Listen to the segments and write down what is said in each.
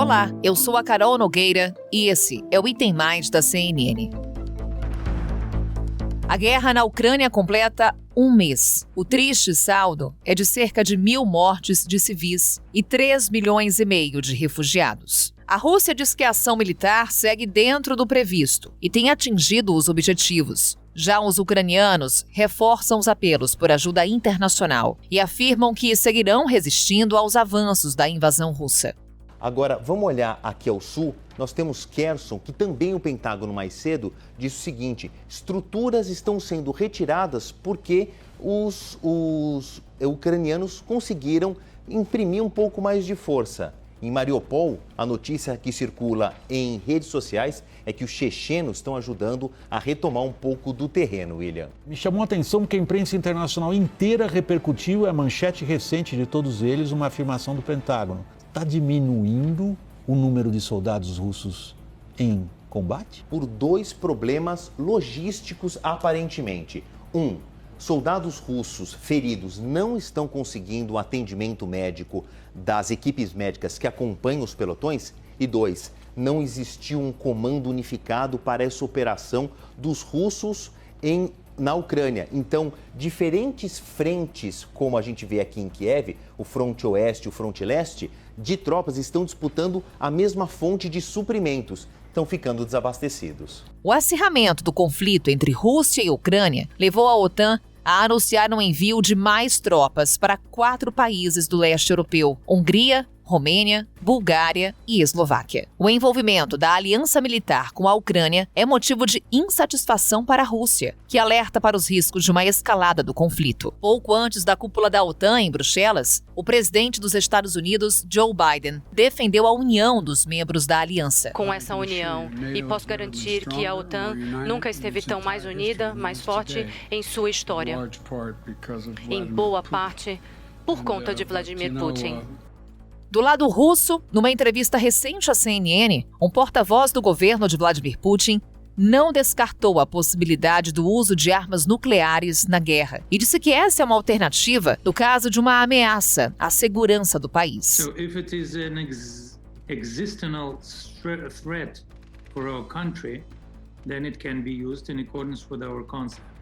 Olá, eu sou a Carol Nogueira e esse é o Item Mais da CNN. A guerra na Ucrânia completa um mês. O triste saldo é de cerca de 1.000 mortes de civis e 3,5 milhões de refugiados. A Rússia diz que a ação militar segue dentro do previsto e tem atingido os objetivos. Já os ucranianos reforçam os apelos por ajuda internacional e afirmam que seguirão resistindo aos avanços da invasão russa. Agora, vamos olhar aqui ao sul, nós temos Kherson, que também o Pentágono mais cedo disse o seguinte: estruturas estão sendo retiradas porque os ucranianos conseguiram imprimir um pouco mais de força. Em Mariupol, a notícia que circula em redes sociais é que os chechenos estão ajudando a retomar um pouco do terreno, William. Me chamou a atenção que a imprensa internacional inteira repercutiu a manchete recente de todos eles, uma afirmação do Pentágono. Está diminuindo o número de soldados russos em combate? Por dois problemas logísticos, aparentemente. Soldados russos feridos não estão conseguindo o atendimento médico das equipes médicas que acompanham os pelotões. E 2, não existiu um comando unificado para essa operação dos russos na Ucrânia. Então, diferentes frentes, como a gente vê aqui em Kiev, o fronte oeste e o fronte leste, de tropas estão disputando a mesma fonte de suprimentos. Estão ficando desabastecidos. O acirramento do conflito entre Rússia e Ucrânia levou a OTAN a anunciar um envio de mais tropas para 4 países do leste europeu: Hungria, Romênia, Bulgária e Eslováquia. O envolvimento da aliança militar com a Ucrânia é motivo de insatisfação para a Rússia, que alerta para os riscos de uma escalada do conflito. Pouco antes da cúpula da OTAN em Bruxelas, o presidente dos Estados Unidos, Joe Biden, defendeu a união dos membros da aliança. Com essa união, e posso garantir que a OTAN nunca esteve tão mais unida, mais forte em sua história, em boa parte por conta de Vladimir Putin. Do lado russo, numa entrevista recente à CNN, um porta-voz do governo de Vladimir Putin não descartou a possibilidade do uso de armas nucleares na guerra e disse que essa é uma alternativa no caso de uma ameaça à segurança do país. So if it is an existential threat for our country, then it can be used in accordance with our concept.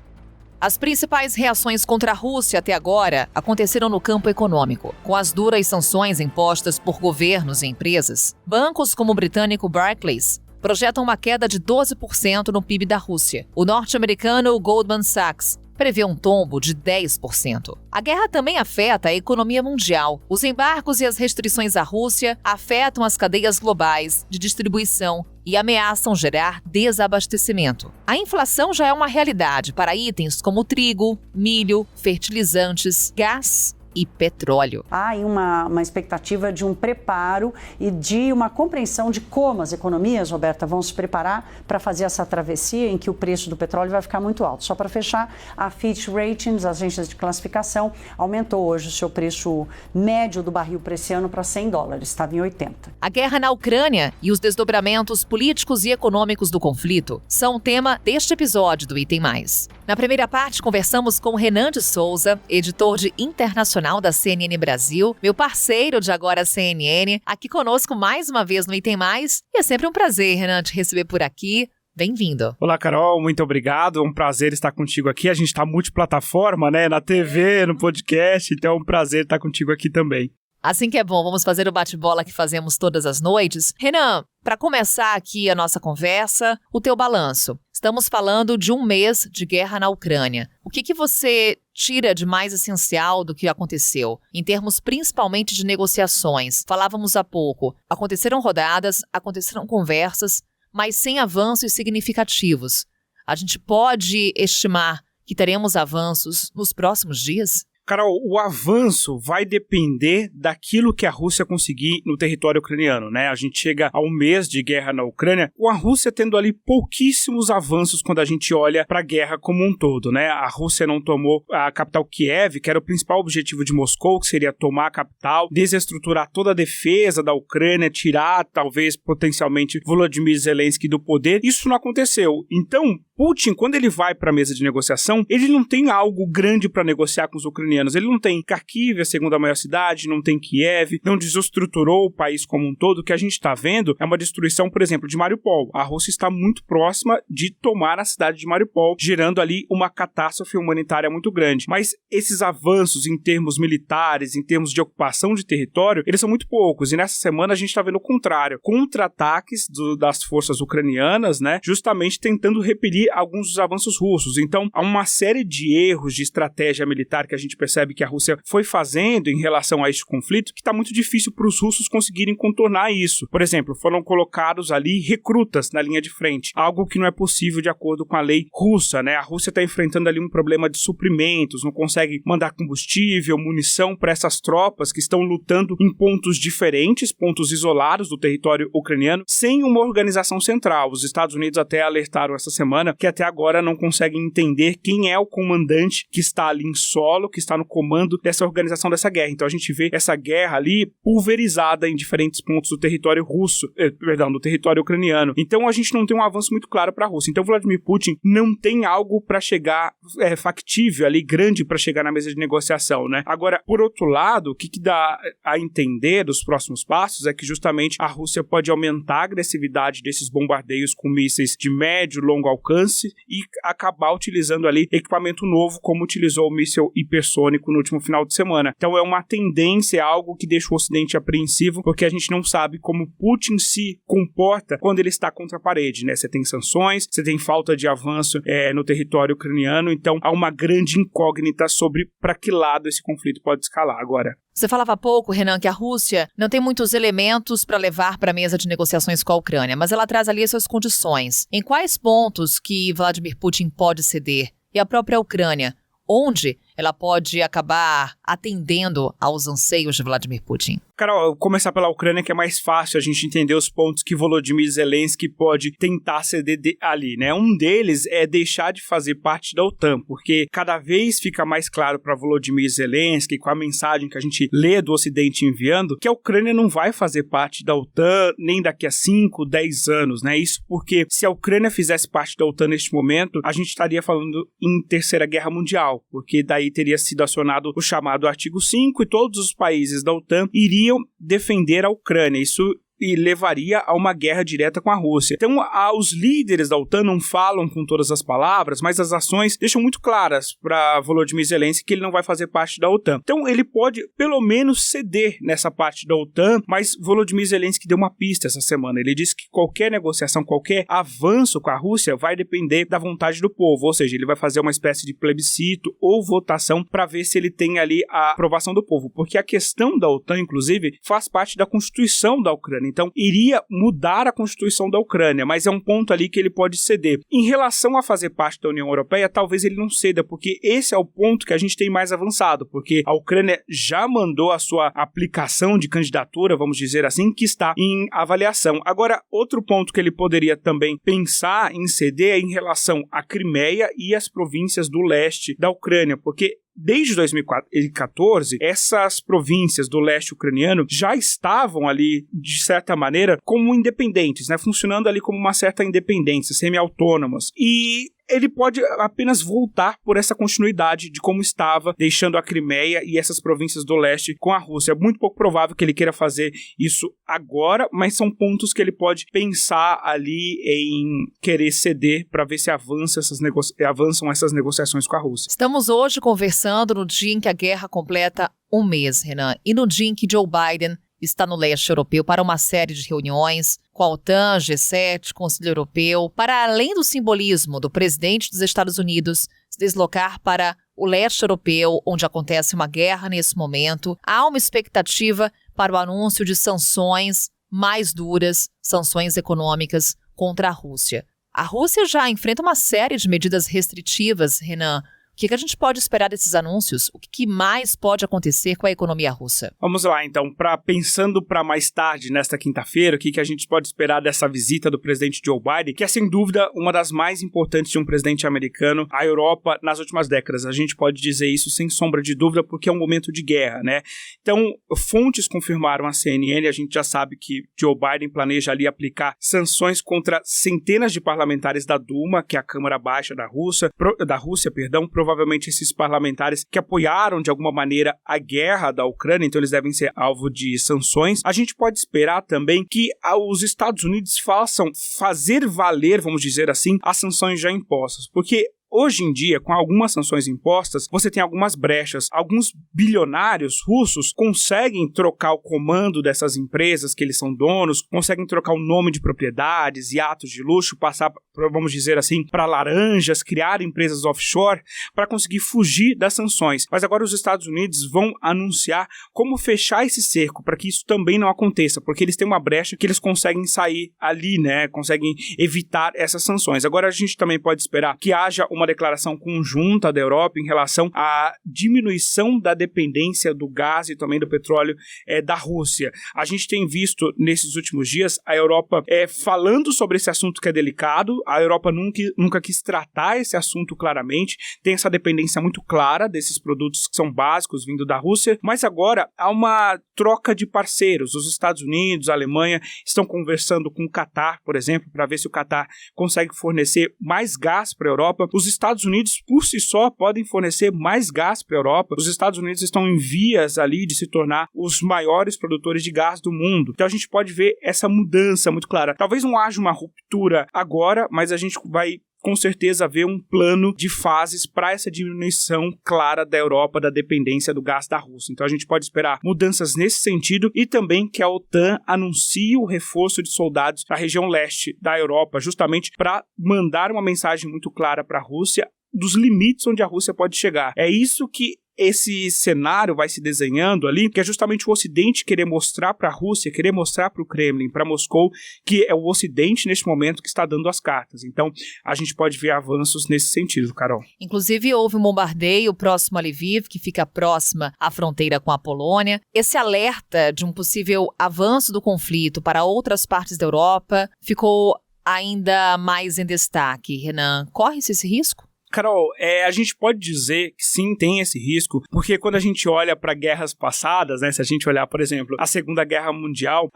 As principais reações contra a Rússia até agora aconteceram no campo econômico. Com as duras sanções impostas por governos e empresas, bancos como o britânico Barclays projetam uma queda de 12% no PIB da Rússia. O norte-americano Goldman Sachs prevê um tombo de 10%. A guerra também afeta a economia mundial. Os embargos e as restrições à Rússia afetam as cadeias globais de distribuição e ameaçam gerar desabastecimento. A inflação já é uma realidade para itens como trigo, milho, fertilizantes, gás e petróleo. Há aí uma expectativa de um preparo e de uma compreensão de como as economias, Roberta, vão se preparar para fazer essa travessia em que o preço do petróleo vai ficar muito alto. Só para fechar, a Fitch Ratings, as agências de classificação, aumentou hoje o seu preço médio do barril para esse ano para $100, estava em 80. A guerra na Ucrânia e os desdobramentos políticos e econômicos do conflito são o tema deste episódio do Item Mais. Na primeira parte, conversamos com Renan de Souza, editor de internacional da CNN Brasil, meu parceiro de Agora CNN, aqui conosco mais uma vez no Item Mais. E é sempre um prazer, Renan, te receber por aqui. Bem-vindo. Olá, Carol, muito obrigado. É um prazer estar contigo aqui. A gente está multiplataforma, né? Na TV, no podcast, então é um prazer estar contigo aqui também. Assim que é bom, vamos fazer o bate-bola que fazemos todas as noites. Renan, para começar aqui a nossa conversa, o teu balanço. Estamos falando de um mês de guerra na Ucrânia. O que você tira de mais essencial do que aconteceu, em termos principalmente de negociações? Falávamos há pouco, aconteceram rodadas, aconteceram conversas, mas sem avanços significativos. A gente pode estimar que teremos avanços nos próximos dias? Carol, o avanço vai depender daquilo que a Rússia conseguir no território ucraniano, né? A gente chega a um mês de guerra na Ucrânia, com a Rússia tendo ali pouquíssimos avanços quando a gente olha para a guerra como um todo, né? A Rússia não tomou a capital Kiev, que era o principal objetivo de Moscou, que seria tomar a capital, desestruturar toda a defesa da Ucrânia, tirar, talvez, potencialmente, Volodymyr Zelensky do poder. Isso não aconteceu. Então, Putin, quando ele vai para a mesa de negociação, ele não tem algo grande para negociar com os ucranianos. ucranianos. Ele não tem Kharkiv, a segunda maior cidade, não tem Kiev, não desestruturou o país como um todo. O que a gente está vendo é uma destruição, por exemplo, de Mariupol. A Rússia está muito próxima de tomar a cidade de Mariupol, gerando ali uma catástrofe humanitária muito grande. Mas esses avanços em termos militares, em termos de ocupação de território, eles são muito poucos. E nessa semana a gente está vendo o contrário. Contra-ataques das forças ucranianas, né, justamente tentando repelir alguns dos avanços russos. Então, há uma série de erros de estratégia militar que a gente percebe que a Rússia foi fazendo em relação a este conflito, que está muito difícil para os russos conseguirem contornar isso. Por exemplo, foram colocados ali recrutas na linha de frente, algo que não é possível de acordo com a lei russa, né? A Rússia está enfrentando ali um problema de suprimentos, não consegue mandar combustível, munição para essas tropas que estão lutando em pontos diferentes, pontos isolados do território ucraniano, sem uma organização central. Os Estados Unidos até alertaram essa semana que até agora não conseguem entender quem é o comandante que está ali em solo, que está no comando dessa organização dessa guerra. Então a gente vê essa guerra ali pulverizada em diferentes pontos do território do território ucraniano. Então a gente não tem um avanço muito claro para a Rússia. Então Vladimir Putin não tem algo para chegar factível ali, grande para chegar na mesa de negociação, né? Agora, por outro lado, o que dá a entender dos próximos passos é que justamente a Rússia pode aumentar a agressividade desses bombardeios com mísseis de médio e longo alcance e acabar utilizando ali equipamento novo, como utilizou o míssil hipersônico no último final de semana. Então é uma tendência, é algo que deixa o Ocidente apreensivo, porque a gente não sabe como Putin se comporta quando ele está contra a parede, né? Você tem sanções, você tem falta de avanço no território ucraniano, então há uma grande incógnita sobre para que lado esse conflito pode escalar agora. Você falava há pouco, Renan, que a Rússia não tem muitos elementos para levar para a mesa de negociações com a Ucrânia, mas ela traz ali as suas condições. Em quais pontos que Vladimir Putin pode ceder? E a própria Ucrânia, onde ela pode acabar atendendo aos anseios de Vladimir Putin? Carol, eu vou começar pela Ucrânia, que é mais fácil a gente entender os pontos que Volodymyr Zelensky pode tentar ceder ali, né? Um deles é deixar de fazer parte da OTAN, porque cada vez fica mais claro para Volodymyr Zelensky, com a mensagem que a gente lê do Ocidente enviando, que a Ucrânia não vai fazer parte da OTAN nem daqui a 5, 10 anos, né? Isso porque se a Ucrânia fizesse parte da OTAN neste momento, a gente estaria falando em Terceira Guerra Mundial, porque daí teria sido acionado o chamado artigo 5 e todos os países da OTAN iriam defender a Ucrânia. Isso e levaria a uma guerra direta com a Rússia. Então, os líderes da OTAN não falam com todas as palavras, mas as ações deixam muito claras para Volodymyr Zelensky que ele não vai fazer parte da OTAN. Então, ele pode, pelo menos, ceder nessa parte da OTAN, mas Volodymyr Zelensky deu uma pista essa semana. Ele disse que qualquer negociação, qualquer avanço com a Rússia vai depender da vontade do povo, ou seja, ele vai fazer uma espécie de plebiscito ou votação para ver se ele tem ali a aprovação do povo, porque a questão da OTAN, inclusive, faz parte da Constituição da Ucrânia. Então, iria mudar a Constituição da Ucrânia, mas é um ponto ali que ele pode ceder. Em relação a fazer parte da União Europeia, talvez ele não ceda, porque esse é o ponto que a gente tem mais avançado, porque a Ucrânia já mandou a sua aplicação de candidatura, vamos dizer assim, que está em avaliação. Agora, outro ponto que ele poderia também pensar em ceder é em relação à Crimeia e às províncias do leste da Ucrânia, porque desde 2014, essas províncias do leste ucraniano já estavam ali, de certa maneira, como independentes, né? Funcionando ali como uma certa independência, semi-autônomas. E ele pode apenas voltar por essa continuidade de como estava, deixando a Crimeia e essas províncias do leste com a Rússia. É muito pouco provável que ele queira fazer isso agora, mas são pontos que ele pode pensar ali em querer ceder para ver se avançam essas negociações com a Rússia. Estamos hoje conversando no dia em que a guerra completa um mês, Renan, e no dia em que Joe Biden está no leste europeu para uma série de reuniões com a OTAN, G7, Conselho Europeu, para além do simbolismo do presidente dos Estados Unidos se deslocar para o leste europeu, onde acontece uma guerra nesse momento, há uma expectativa para o anúncio de sanções mais duras, sanções econômicas contra a Rússia. A Rússia já enfrenta uma série de medidas restritivas, Renan. O que a gente pode esperar desses anúncios? O que mais pode acontecer com a economia russa? Vamos lá, então, pensando para mais tarde, nesta quinta-feira, o que a gente pode esperar dessa visita do presidente Joe Biden, que é, sem dúvida, uma das mais importantes de um presidente americano à Europa nas últimas décadas. A gente pode dizer isso sem sombra de dúvida, porque é um momento de guerra, né? Então, fontes confirmaram à CNN, a gente já sabe que Joe Biden planeja ali aplicar sanções contra centenas de parlamentares da Duma, que é a Câmara Baixa da Rússia, provavelmente provavelmente esses parlamentares que apoiaram de alguma maneira a guerra da Ucrânia, então eles devem ser alvo de sanções. A gente pode esperar também que os Estados Unidos façam fazer valer, vamos dizer assim, as sanções já impostas, porque hoje em dia, com algumas sanções impostas, você tem algumas brechas. Alguns bilionários russos conseguem trocar o comando dessas empresas que eles são donos, conseguem trocar o nome de propriedades, iates de luxo, passar, vamos dizer assim, para laranjas, criar empresas offshore para conseguir fugir das sanções. Mas agora os Estados Unidos vão anunciar como fechar esse cerco para que isso também não aconteça, porque eles têm uma brecha que eles conseguem sair ali, né? Conseguem evitar essas sanções. Agora a gente também pode esperar que haja uma declaração conjunta da Europa em relação à diminuição da dependência do gás e também do petróleo da Rússia. A gente tem visto nesses últimos dias a Europa falando sobre esse assunto que é delicado. A Europa nunca quis tratar esse assunto claramente, tem essa dependência muito clara desses produtos que são básicos vindo da Rússia, mas agora há uma troca de parceiros. Os Estados Unidos, a Alemanha estão conversando com o Catar, por exemplo, para ver se o Catar consegue fornecer mais gás para a Europa. Os Estados Unidos, por si só, podem fornecer mais gás para a Europa. Os Estados Unidos estão em vias ali de se tornar os maiores produtores de gás do mundo. Então a gente pode ver essa mudança muito clara. Talvez não haja uma ruptura agora, mas a gente vai com certeza ver um plano de fases para essa diminuição clara da Europa, da dependência do gás da Rússia. Então a gente pode esperar mudanças nesse sentido e também que a OTAN anuncie o reforço de soldados na região leste da Europa, justamente para mandar uma mensagem muito clara para a Rússia dos limites onde a Rússia pode chegar. É isso que esse cenário vai se desenhando ali, que é justamente o Ocidente querer mostrar para a Rússia, querer mostrar para o Kremlin, para Moscou, que é o Ocidente neste momento que está dando as cartas. Então, a gente pode ver avanços nesse sentido, Carol. Inclusive, houve um bombardeio próximo a Lviv, que fica próxima à fronteira com a Polônia. Esse alerta de um possível avanço do conflito para outras partes da Europa ficou ainda mais em destaque. Renan, corre-se esse risco? Carol, a gente pode dizer que sim, tem esse risco, porque quando a gente olha para guerras passadas, né, se a gente olhar, por exemplo, a Segunda Guerra Mundial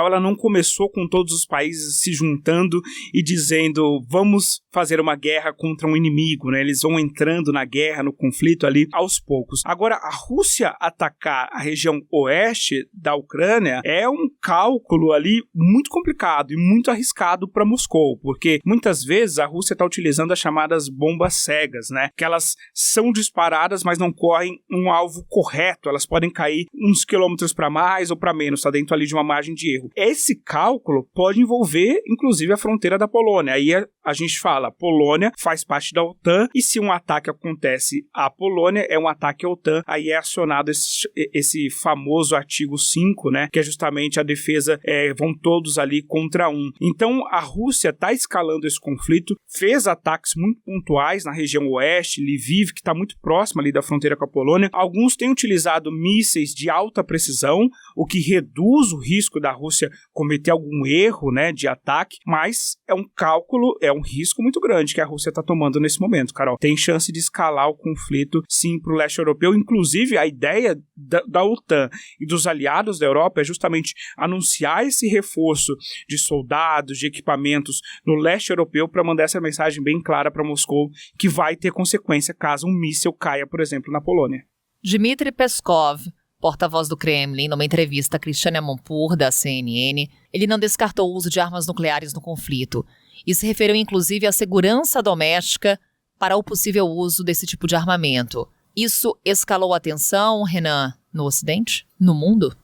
ela não começou com todos os países se juntando e dizendo vamos fazer uma guerra contra um inimigo, né? Eles vão entrando na guerra, no conflito ali aos poucos. Agora, a Rússia atacar a região oeste da Ucrânia é um cálculo ali muito complicado e muito arriscado para Moscou, porque muitas vezes a Rússia está utilizando as chamadas bombas cegas, né? Que elas são disparadas, mas não correm um alvo correto. Elas podem cair uns quilômetros para mais ou para menos, está dentro ali de uma margem de erro. Esse cálculo pode envolver, inclusive, a fronteira da Polônia. Aí a gente fala, a Polônia faz parte da OTAN e se um ataque acontece à Polônia, é um ataque à OTAN, aí é acionado esse famoso artigo 5, né? Que é justamente a defesa, vão todos ali contra um. Então, a Rússia está escalando esse conflito, fez ataques muito pontuais na região oeste, Lviv, que está muito próxima ali da fronteira com a Polônia. Alguns têm utilizado mísseis de alta precisão, o que reduz o risco da Rússia cometer algum erro, né, de ataque, mas é um cálculo, é um risco muito grande que a Rússia está tomando nesse momento, Carol. Tem chance de escalar o conflito, sim, para o leste europeu. Inclusive, a ideia da OTAN e dos aliados da Europa é justamente anunciar esse reforço de soldados, de equipamentos no leste europeu para mandar essa mensagem bem clara para Moscou, que vai ter consequência caso um míssil caia, por exemplo, na Polônia. Dmitry Peskov, porta-voz do Kremlin, numa entrevista a Christiane Amanpour, da CNN, ele não descartou o uso de armas nucleares no conflito e se referiu inclusive à segurança doméstica para o possível uso desse tipo de armamento. Isso escalou a tensão, Renan, no Ocidente? No mundo?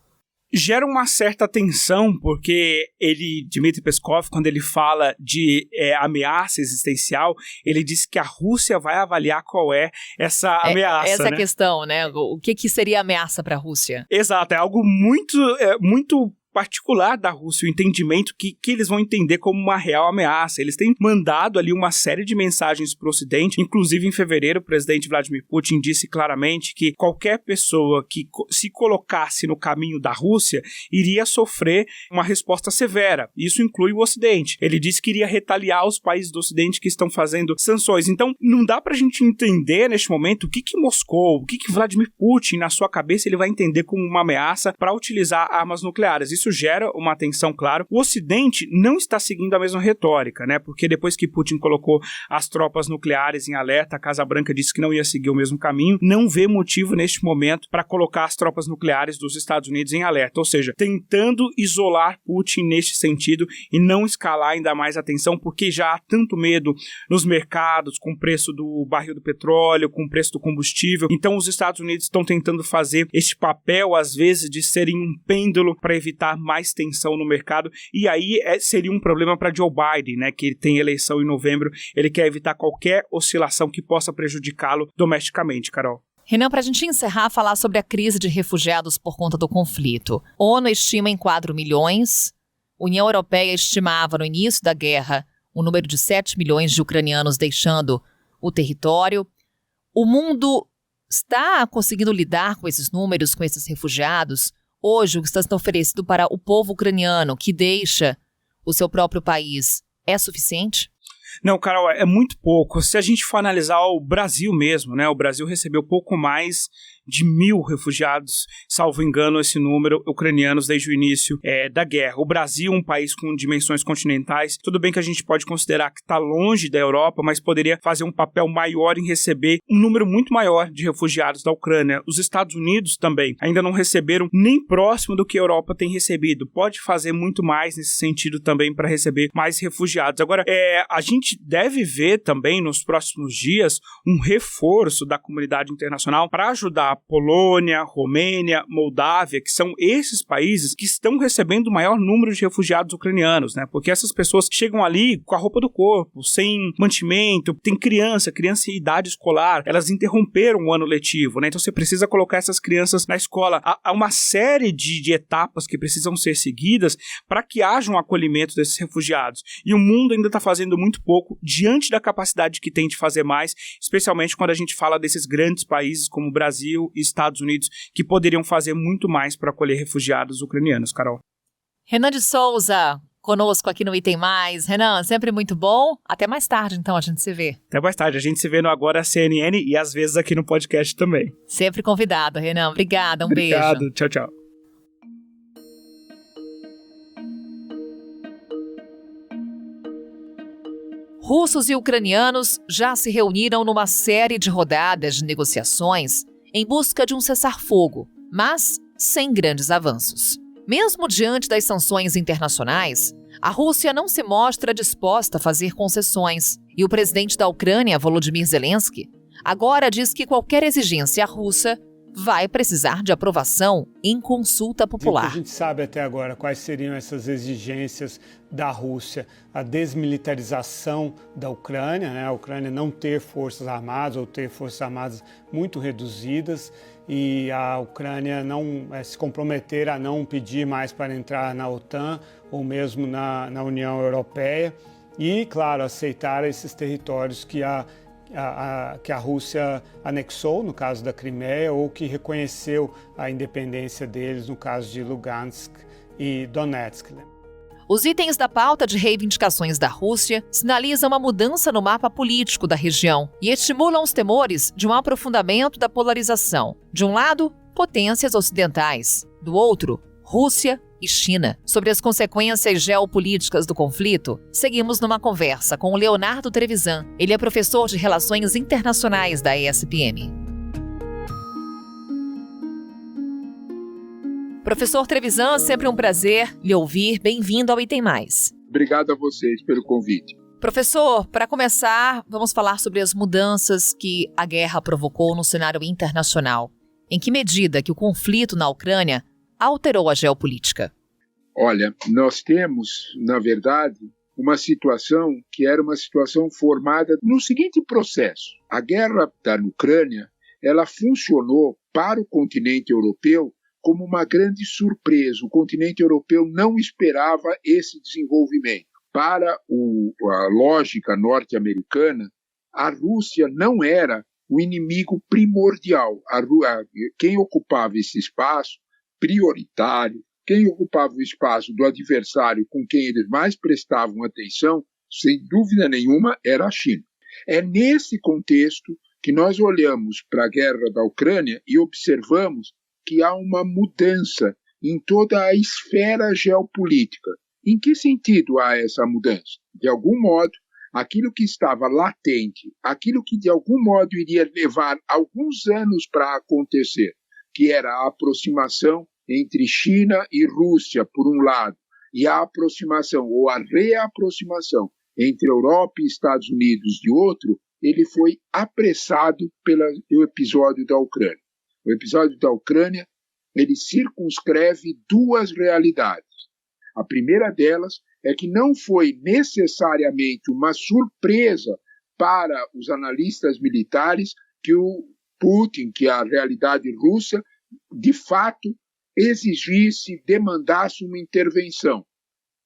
Gera uma certa tensão, porque Dmitry Peskov, quando ele fala de ameaça existencial, ele diz que a Rússia vai avaliar qual é essa ameaça. Essa né? É a questão, né? O que seria ameaça para a Rússia? Exato, é algo muito particular da Rússia, o entendimento que eles vão entender como uma real ameaça. Eles têm mandado ali uma série de mensagens para o Ocidente, inclusive em fevereiro o presidente Vladimir Putin disse claramente que qualquer pessoa que se colocasse no caminho da Rússia iria sofrer uma resposta severa. Isso inclui o Ocidente. Ele disse que iria retaliar os países do Ocidente que estão fazendo sanções. Então, não dá para a gente entender neste momento o que Moscou, o que Vladimir Putin, na sua cabeça, ele vai entender como uma ameaça para utilizar armas nucleares. Isso isso gera uma tensão, claro. O Ocidente não está seguindo a mesma retórica, né? Porque depois que Putin colocou as tropas nucleares em alerta, a Casa Branca disse que não ia seguir o mesmo caminho, não vê motivo neste momento para colocar as tropas nucleares dos Estados Unidos em alerta, ou seja, tentando isolar Putin neste sentido e não escalar ainda mais a tensão, porque já há tanto medo nos mercados, com o preço do barril do petróleo, com o preço do combustível. Então os Estados Unidos estão tentando fazer este papel, às vezes, de serem um pêndulo para evitar mais tensão no mercado, e aí seria um problema para Joe Biden, né, que tem eleição em novembro, ele quer evitar qualquer oscilação que possa prejudicá-lo domesticamente, Carol. Renan, para a gente encerrar, falar sobre a crise de refugiados por conta do conflito. ONU estima em 4 milhões, União Europeia estimava no início da guerra o número de 7 milhões de ucranianos deixando o território. O mundo está conseguindo lidar com esses números, com esses refugiados? Hoje, o que está sendo oferecido para o povo ucraniano que deixa o seu próprio país é suficiente? Não, Carol, é muito pouco. Se a gente for analisar o Brasil mesmo, né? O Brasil recebeu pouco mais de 1.000 refugiados, salvo engano esse número, ucranianos desde o início da guerra. O Brasil, um país com dimensões continentais, tudo bem que a gente pode considerar que está longe da Europa, mas poderia fazer um papel maior em receber um número muito maior de refugiados da Ucrânia. Os Estados Unidos também ainda não receberam nem próximo do que a Europa tem recebido. Pode fazer muito mais nesse sentido também para receber mais refugiados. Agora, a gente deve ver também nos próximos dias um reforço da comunidade internacional para ajudar Polônia, Romênia, Moldávia, que são esses países que estão recebendo o maior número de refugiados ucranianos, né? Porque essas pessoas chegam ali com a roupa do corpo, sem mantimento, tem criança em idade escolar, elas interromperam o ano letivo, né? Então você precisa colocar essas crianças na escola. Há uma série de etapas que precisam ser seguidas para que haja um acolhimento desses refugiados. E o mundo ainda está fazendo muito pouco diante da capacidade que tem de fazer mais, especialmente quando a gente fala desses grandes países como o Brasil e Estados Unidos, que poderiam fazer muito mais para acolher refugiados ucranianos, Carol. Renan de Souza, conosco aqui no Item Mais. Renan, sempre muito bom. Até mais tarde, então, a gente se vê. Até mais tarde. A gente se vê no Agora CNN e às vezes aqui no podcast também. Sempre convidado, Renan. Obrigada, beijo. Obrigado, tchau, tchau. Russos e ucranianos já se reuniram numa série de rodadas de negociações em busca de um cessar-fogo, mas sem grandes avanços. Mesmo diante das sanções internacionais, a Rússia não se mostra disposta a fazer concessões, e o presidente da Ucrânia, Volodymyr Zelensky, agora diz que qualquer exigência russa vai precisar de aprovação em consulta popular. O que a gente sabe até agora, quais seriam essas exigências da Rússia? A desmilitarização da Ucrânia, né? A Ucrânia não ter forças armadas ou ter forças armadas muito reduzidas, e a Ucrânia não se comprometer a não pedir mais para entrar na OTAN ou mesmo na União Europeia, e, claro, aceitar esses territórios que a Rússia anexou, no caso da Crimeia, ou que reconheceu a independência deles, no caso de Lugansk e Donetsk. Os itens da pauta de reivindicações da Rússia sinalizam uma mudança no mapa político da região e estimulam os temores de um aprofundamento da polarização. De um lado, potências ocidentais. Do outro, Rússia e China. Sobre as consequências geopolíticas do conflito, seguimos numa conversa com o Leonardo Trevisan. Ele é professor de Relações Internacionais da ESPM. Professor Trevisan, sempre um prazer lhe ouvir. Bem-vindo ao Item Mais. Obrigado a vocês pelo convite. Professor, para começar, vamos falar sobre as mudanças que a guerra provocou no cenário internacional. Em que medida que o conflito na Ucrânia alterou a geopolítica? Olha, nós temos, na verdade, uma situação que era uma situação formada no seguinte processo. A guerra da Ucrânia, ela funcionou para o continente europeu como uma grande surpresa. O continente europeu não esperava esse desenvolvimento. Para a lógica norte-americana, a Rússia não era o inimigo primordial. Quem ocupava esse espaço prioritário, quem ocupava o espaço do adversário com quem eles mais prestavam atenção, sem dúvida nenhuma, era a China. É nesse contexto que nós olhamos para a guerra da Ucrânia e observamos que há uma mudança em toda a esfera geopolítica. Em que sentido há essa mudança? De algum modo, aquilo que estava latente, aquilo que de algum modo iria levar alguns anos para acontecer, que era a aproximação entre China e Rússia, por um lado, e a aproximação ou a reaproximação entre Europa e Estados Unidos, de outro, ele foi apressado pelo episódio da Ucrânia. O episódio da Ucrânia, ele circunscreve duas realidades. A primeira delas é que não foi necessariamente uma surpresa para os analistas militares que o Putin, que a realidade russa, de fato, exigisse, demandasse uma intervenção.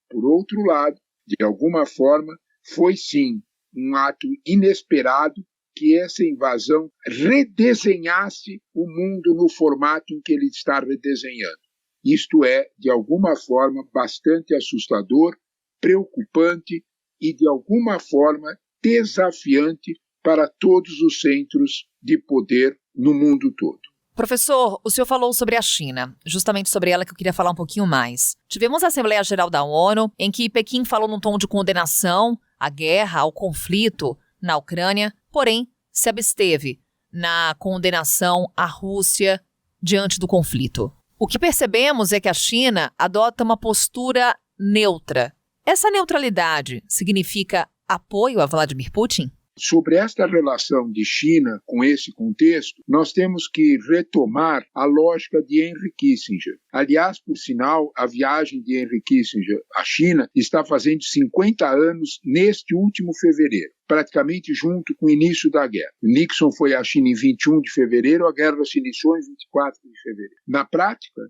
Por outro lado, de alguma forma, foi sim um ato inesperado que essa invasão redesenhasse o mundo no formato em que ele está redesenhando. Isto é, de alguma forma, bastante assustador, preocupante e, de alguma forma, desafiante para todos os centros de poder no mundo todo. Professor, o senhor falou sobre a China, justamente sobre ela que eu queria falar um pouquinho mais. Tivemos a Assembleia Geral da ONU, em que Pequim falou num tom de condenação à guerra, ao conflito na Ucrânia, porém se absteve na condenação à Rússia diante do conflito. O que percebemos é que a China adota uma postura neutra. Essa neutralidade significa apoio a Vladimir Putin? Sobre esta relação de China com esse contexto, nós temos que retomar a lógica de Henry Kissinger. Aliás, por sinal, a viagem de Henry Kissinger à China está fazendo 50 anos neste último fevereiro, praticamente junto com o início da guerra. Nixon foi à China em 21 de fevereiro, a guerra se iniciou em 24 de fevereiro. Na prática,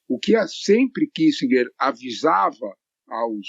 o que sempre Kissinger avisava aos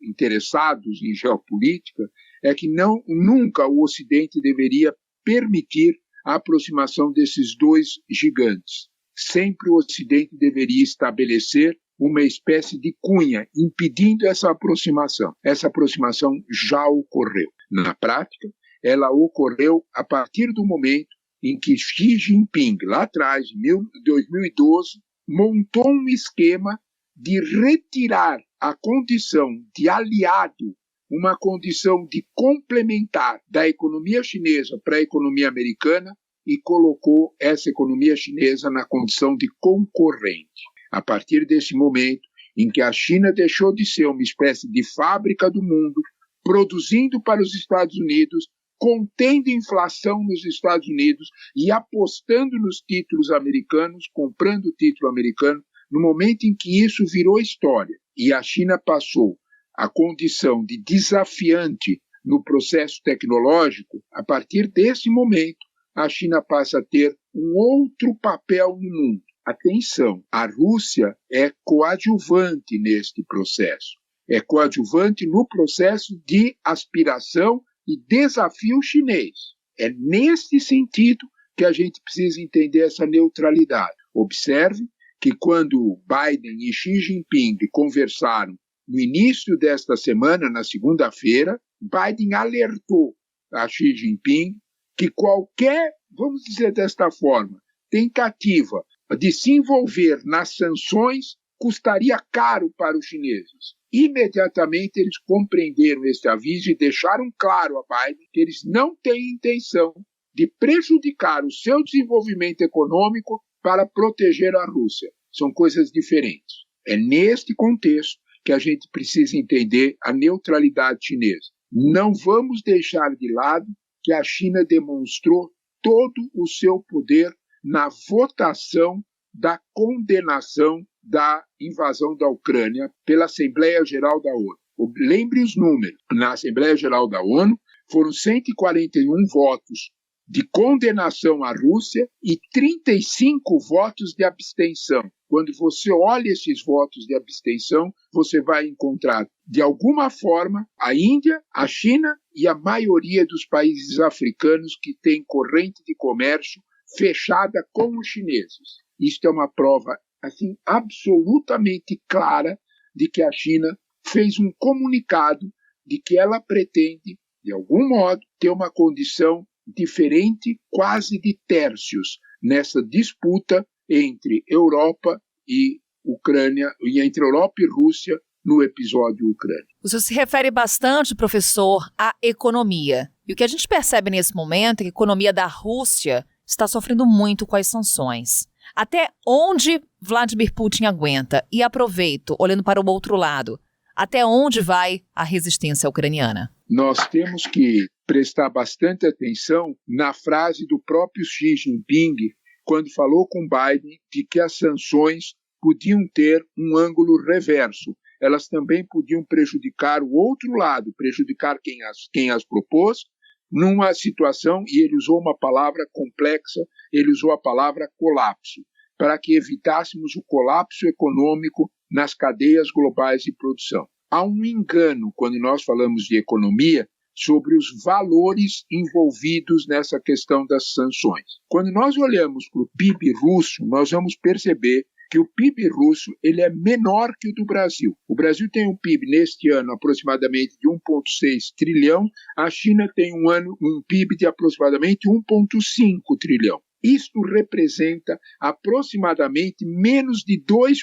interessados em geopolítica é que nunca o Ocidente deveria permitir a aproximação desses dois gigantes. Sempre o Ocidente deveria estabelecer uma espécie de cunha impedindo essa aproximação. Essa aproximação já ocorreu. Na prática, ela ocorreu a partir do momento em que Xi Jinping, lá atrás, em 2012, montou um esquema de retirar a condição de aliado, uma condição de complementar da economia chinesa para a economia americana e colocou essa economia chinesa na condição de concorrente. A partir desse momento em que a China deixou de ser uma espécie de fábrica do mundo, produzindo para os Estados Unidos, contendo inflação nos Estados Unidos e apostando nos títulos americanos, comprando o título americano, no momento em que isso virou história e a China passou a condição de desafiante no processo tecnológico, a partir desse momento, a China passa a ter um outro papel no mundo. Atenção, a Rússia é coadjuvante neste processo. É coadjuvante no processo de aspiração e desafio chinês. É nesse sentido que a gente precisa entender essa neutralidade. Observe que quando Biden e Xi Jinping conversaram no início desta semana, na segunda-feira, Biden alertou a Xi Jinping que qualquer, vamos dizer desta forma, tentativa de se envolver nas sanções custaria caro para os chineses. Imediatamente eles compreenderam esse aviso e deixaram claro a Biden que eles não têm intenção de prejudicar o seu desenvolvimento econômico para proteger a Rússia. São coisas diferentes. É neste contexto que a gente precisa entender a neutralidade chinesa. Não vamos deixar de lado que a China demonstrou todo o seu poder na votação da condenação da invasão da Ucrânia pela Assembleia Geral da ONU. Lembre os números. Na Assembleia Geral da ONU foram 141 votos de condenação à Rússia e 35 votos de abstenção. Quando você olha esses votos de abstenção, você vai encontrar, de alguma forma, a Índia, a China e a maioria dos países africanos que têm corrente de comércio fechada com os chineses. Isto é uma prova assim, absolutamente clara de que a China fez um comunicado de que ela pretende, de algum modo, ter uma condição diferente, quase de tércios, nessa disputa entre Europa e Ucrânia, e entre Europa e Rússia no episódio Ucrânia. O senhor se refere bastante, professor, à economia. E o que a gente percebe nesse momento é que a economia da Rússia está sofrendo muito com as sanções. Até onde Vladimir Putin aguenta? E aproveito, olhando para o outro lado, até onde vai a resistência ucraniana? Nós temos que prestar bastante atenção na frase do próprio Xi Jinping, quando falou com Biden de que as sanções podiam ter um ângulo reverso. Elas também podiam prejudicar o outro lado, prejudicar quem as propôs, numa situação, e ele usou uma palavra complexa, ele usou a palavra colapso, para que evitássemos o colapso econômico nas cadeias globais de produção. Há um engano, quando nós falamos de economia, sobre os valores envolvidos nessa questão das sanções. Quando nós olhamos para o PIB russo, nós vamos perceber que o PIB russo ele é menor que o do Brasil. O Brasil tem um PIB neste ano aproximadamente de 1,6 trilhão, a China tem um PIB de aproximadamente 1,5 trilhão. Isto representa aproximadamente menos de 2%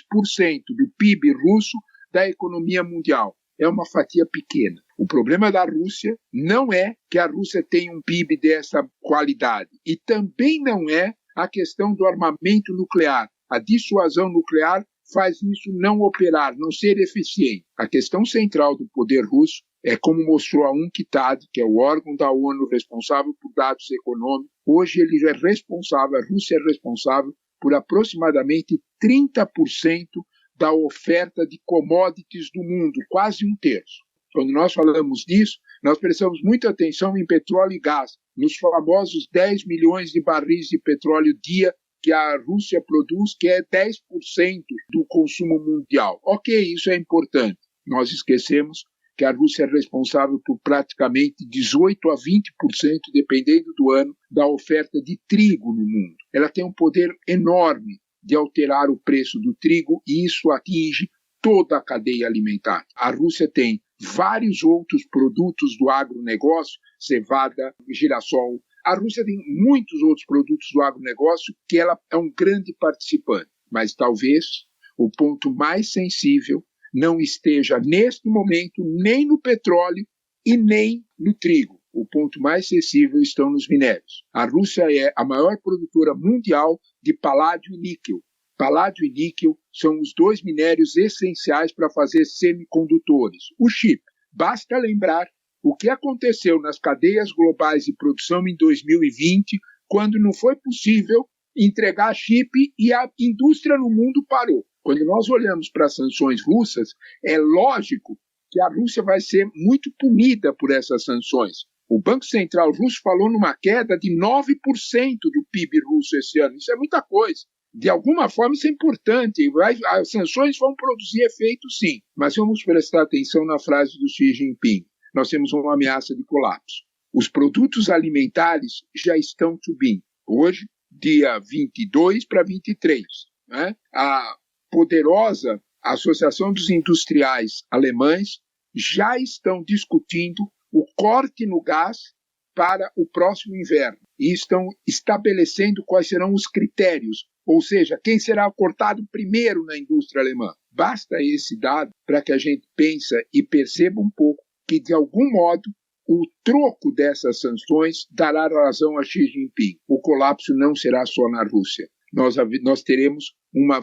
do PIB russo da economia mundial. É uma fatia pequena. O problema da Rússia não é que a Rússia tenha um PIB dessa qualidade, e também não é a questão do armamento nuclear. A dissuasão nuclear faz isso não operar, não ser eficiente. A questão central do poder russo é, como mostrou a UNCTAD, que é o órgão da ONU responsável por dados econômicos, hoje ele é responsável, a Rússia é responsável por aproximadamente 30% da oferta de commodities do mundo, quase um terço. Quando nós falamos disso, nós prestamos muita atenção em petróleo e gás, nos famosos 10 milhões de barris de petróleo dia que a Rússia produz, que é 10% do consumo mundial. Ok, isso é importante. Nós esquecemos que a Rússia é responsável por praticamente 18% a 20%, dependendo do ano, da oferta de trigo no mundo. Ela tem um poder enorme de alterar o preço do trigo e isso atinge toda a cadeia alimentar. A Rússia tem vários outros produtos do agronegócio, cevada, girassol. A Rússia tem muitos outros produtos do agronegócio que ela é um grande participante. Mas talvez o ponto mais sensível não esteja neste momento nem no petróleo e nem no trigo. O ponto mais sensível estão nos minérios. A Rússia é a maior produtora mundial de paládio e níquel. Paládio e níquel são os dois minérios essenciais para fazer semicondutores. O chip. Basta lembrar o que aconteceu nas cadeias globais de produção em 2020, quando não foi possível entregar chip e a indústria no mundo parou. Quando nós olhamos para as sanções russas, é lógico que a Rússia vai ser muito punida por essas sanções. O Banco Central russo falou numa queda de 9% do PIB russo esse ano. Isso é muita coisa. De alguma forma isso é importante. As sanções vão produzir efeito sim, mas vamos prestar atenção na frase do Xi Jinping. Nós temos uma ameaça de colapso. Os produtos alimentares já estão subindo. Hoje, dia 22 para 23, né? A poderosa Associação dos Industriais Alemães já estão discutindo o corte no gás para o próximo inverno e estão estabelecendo quais serão os critérios, ou seja, quem será cortado primeiro na indústria alemã. Basta esse dado para que a gente pense e perceba um pouco que, de algum modo, o troco dessas sanções dará razão a Xi Jinping. O colapso não será só na Rússia. Nós teremos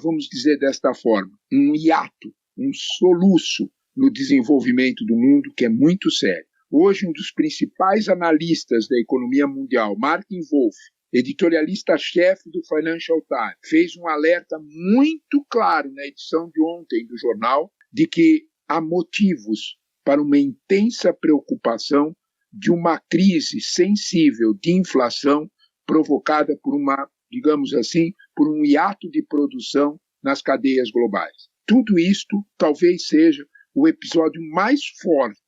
vamos dizer desta forma, um hiato, um soluço no desenvolvimento do mundo que é muito sério. Hoje, um dos principais analistas da economia mundial, Martin Wolf, editorialista-chefe do Financial Times, fez um alerta muito claro na edição de ontem do jornal de que há motivos para uma intensa preocupação de uma crise sensível de inflação provocada por digamos assim, por um hiato de produção nas cadeias globais. Tudo isto talvez seja o episódio mais forte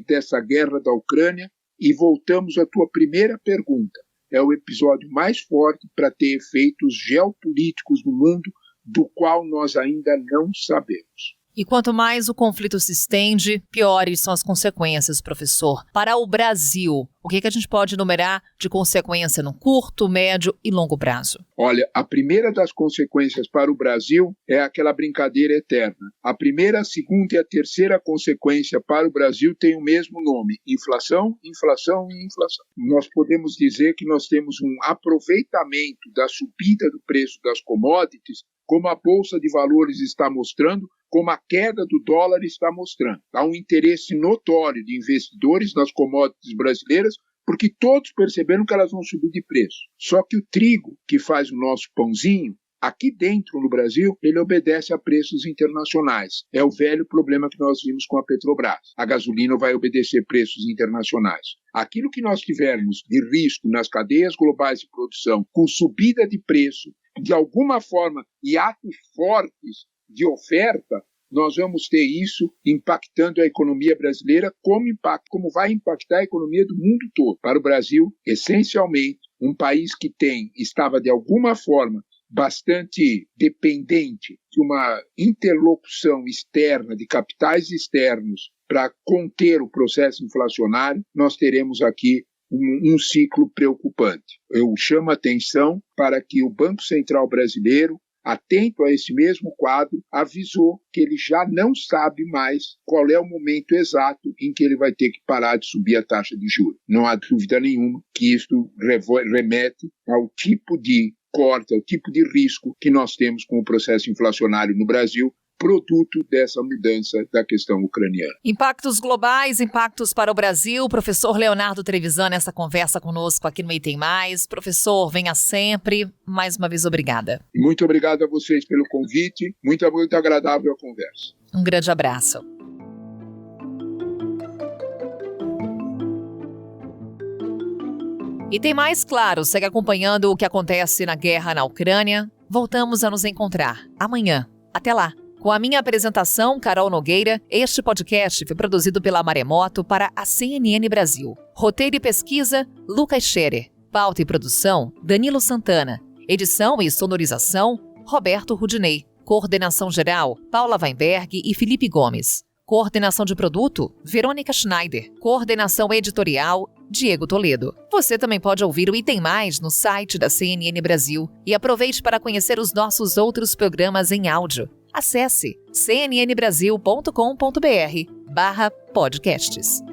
dessa guerra da Ucrânia e voltamos à tua primeira pergunta. É o episódio mais forte para ter efeitos geopolíticos no mundo do qual nós ainda não sabemos. E quanto mais o conflito se estende, piores são as consequências, professor. Para o Brasil, o que a gente pode enumerar de consequência no curto, médio e longo prazo? Olha, a primeira das consequências para o Brasil é aquela brincadeira eterna. A primeira, a segunda e a terceira consequência para o Brasil tem o mesmo nome: inflação, inflação e inflação. Nós podemos dizer que nós temos um aproveitamento da subida do preço das commodities, como a Bolsa de Valores está mostrando, como a queda do dólar está mostrando. Há um interesse notório de investidores nas commodities brasileiras, porque todos perceberam que elas vão subir de preço. Só que o trigo, que faz o nosso pãozinho, aqui dentro no Brasil, ele obedece a preços internacionais. É o velho problema que nós vimos com a Petrobras. A gasolina vai obedecer preços internacionais. Aquilo que nós tivermos de risco nas cadeias globais de produção, com subida de preço, de alguma forma, e atos fortes de oferta, nós vamos ter isso impactando a economia brasileira, como vai impactar a economia do mundo todo. Para o Brasil, essencialmente, um país que estava de alguma forma bastante dependente de uma interlocução externa, de capitais externos, para conter o processo inflacionário, nós teremos aqui um ciclo preocupante. Eu chamo a atenção para que o Banco Central brasileiro, atento a esse mesmo quadro, avisou que ele já não sabe mais qual é o momento exato em que ele vai ter que parar de subir a taxa de juros. Não há dúvida nenhuma que isso remete ao tipo de corte, ao tipo de risco que nós temos com o processo inflacionário no Brasil, produto dessa mudança da questão ucraniana. Impactos globais, impactos para o Brasil. Professor Leonardo Trevisan, nessa conversa conosco aqui no Item Mais. Professor, venha sempre. Mais uma vez, obrigada. Muito obrigado a vocês pelo convite. Muito agradável a conversa. Um grande abraço. E tem mais, claro, segue acompanhando o que acontece na guerra na Ucrânia. Voltamos a nos encontrar amanhã. Até lá. Com a minha apresentação, Carol Nogueira, este podcast foi produzido pela Maremoto para a CNN Brasil. Roteiro e pesquisa, Lucas Scherer. Pauta e produção, Danilo Santana. Edição e sonorização, Roberto Rudinei. Coordenação geral, Paula Weinberg e Felipe Gomes. Coordenação de produto, Verônica Schneider. Coordenação editorial, Diego Toledo. Você também pode ouvir o Item Mais no site da CNN Brasil e aproveite para conhecer os nossos outros programas em áudio. Acesse cnnbrasil.com.br/podcasts.